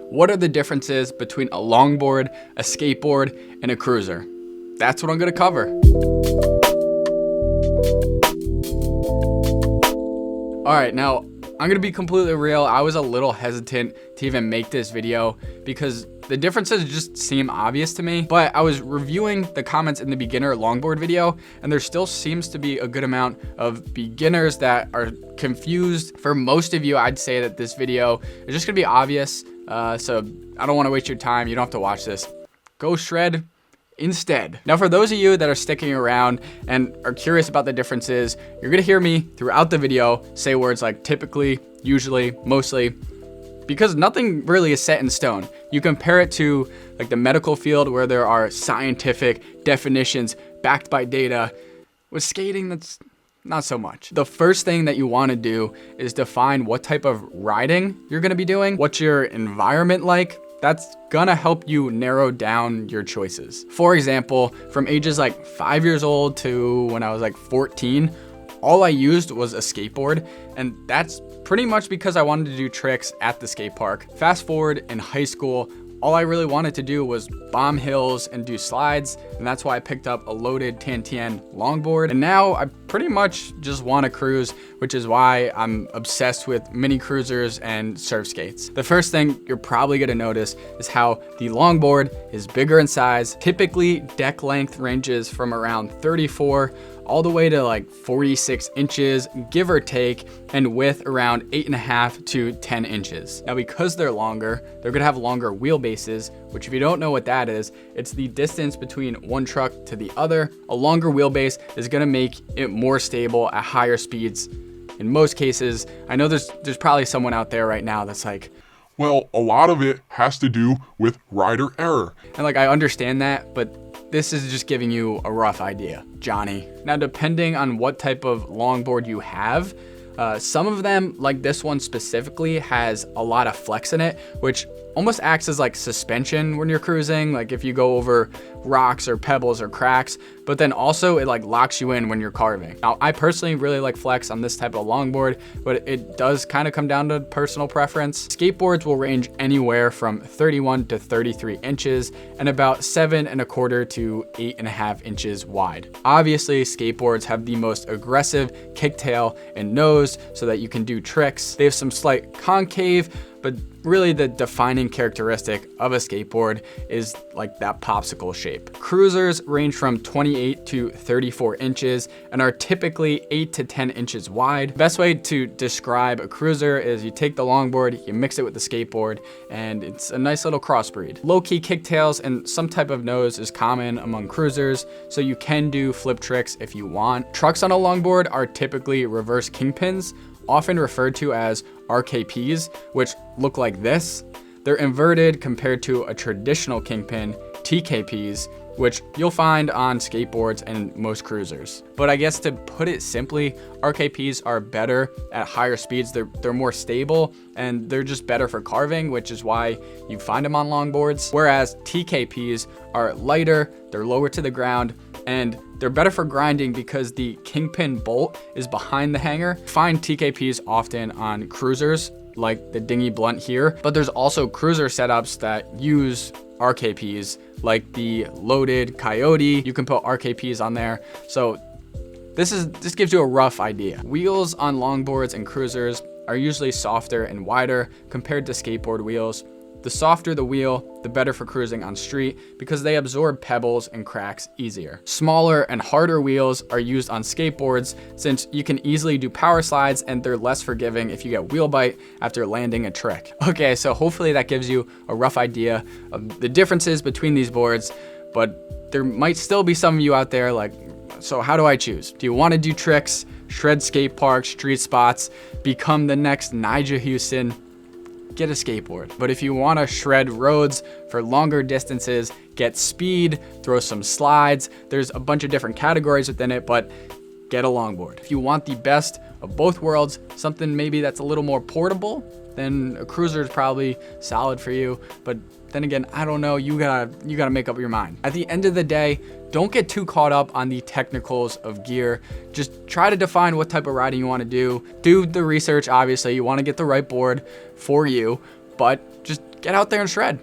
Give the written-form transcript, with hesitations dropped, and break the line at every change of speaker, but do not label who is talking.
What are the differences between a longboard, a skateboard, and a cruiser? That's what I'm gonna cover. All right, now I'm gonna be completely real. I was a little hesitant to even make this video because the differences just seem obvious to me, but I was reviewing the comments in the beginner longboard video, and there still seems to be a good amount of beginners that are confused. For most of you, I'd say that this video is just gonna be obvious, so I don't wanna waste your time. You don't have to watch this. Go shred instead. Now, for those of you that are sticking around and are curious about the differences, you're gonna hear me throughout the video say words like typically, usually, mostly, because nothing really is set in stone. You compare it to like the medical field where there are scientific definitions backed by data. With skating, that's not so much. The first thing that you want to do is define what type of riding you're going to be doing. What's your environment like? That's gonna help you narrow down your choices. For example, from ages like 5 years old to when I was like 14, all I used was a skateboard, and that's pretty much because I wanted to do tricks at the skate park. Fast forward in high school, all I really wanted to do was bomb hills and do slides, and that's why I picked up a loaded Tantien longboard. And now I pretty much just want to cruise, which is why I'm obsessed with mini cruisers and surf skates. The first thing you're probably gonna notice is how the longboard is bigger in size. Typically, deck length ranges from around 34 all the way to like 46 inches, give or take, and width around 8.5 to 10 inches. Now, because they're longer, they're gonna have longer wheelbases, which if you don't know what that is, it's the distance between one truck to the other. A longer wheelbase is gonna make it more stable at higher speeds. In most cases, I know there's probably someone out there right now that's like,
well, a lot of it has to do with rider error.
And like, I understand that, but this is just giving you a rough idea, Johnny. Now, depending on what type of longboard you have, some of them, like this one specifically, has a lot of flex in it, which almost acts as like suspension when you're cruising, like if you go over rocks or pebbles or cracks, but then also it like locks you in when you're carving. Now, I personally really like flex on this type of longboard, but it does kind of come down to personal preference. Skateboards will range anywhere from 31 to 33 inches and about 7.25 to 8.5 inches wide. Obviously, skateboards have the most aggressive kicktail and nose so that you can do tricks. They have some slight concave, but really the defining characteristic of a skateboard is like that popsicle shape. Cruisers range from 28 to 34 inches and are typically 8 to 10 inches wide. Best way to describe a cruiser is you take the longboard, you mix it with the skateboard, and it's a nice little crossbreed. Low-key kicktails and some type of nose is common among cruisers, so you can do flip tricks if you want. Trucks on a longboard are typically reverse kingpins, often referred to as RKPs, which look like this. They're inverted compared to a traditional kingpin, TKPs, which you'll find on skateboards and most cruisers. But I guess to put it simply, RKPs are better at higher speeds. They're more stable and they're just better for carving, which is why you find them on longboards. Whereas TKPs are lighter, they're lower to the ground, and they're better for grinding because the kingpin bolt is behind the hanger. Find TKPs often on cruisers, like the dinghy blunt here, but there's also cruiser setups that use RKPs, like the loaded Coyote. You can put RKPs on there. So this gives you a rough idea. Wheels on longboards and cruisers are usually softer and wider compared to skateboard wheels. The softer the wheel, the better for cruising on street because they absorb pebbles and cracks easier. Smaller and harder wheels are used on skateboards since you can easily do power slides and they're less forgiving if you get wheel bite after landing a trick. Okay, so hopefully that gives you a rough idea of the differences between these boards, but there might still be some of you out there like, so how do I choose? Do you want to do tricks, shred skate parks, street spots, become the next Nigel Houston? Get a skateboard. But if you want to shred roads for longer distances, get speed, throw some slides, there's a bunch of different categories within it, but get a longboard. If you want the best of both worlds, something maybe that's a little more portable, then a cruiser is probably solid for you. But then again, I don't know, you gotta make up your mind. At the end of the day, don't get too caught up on the technicals of gear. Just try to define what type of riding you want to do. Do the research, obviously. You want to get the right board for you, but just get out there and shred.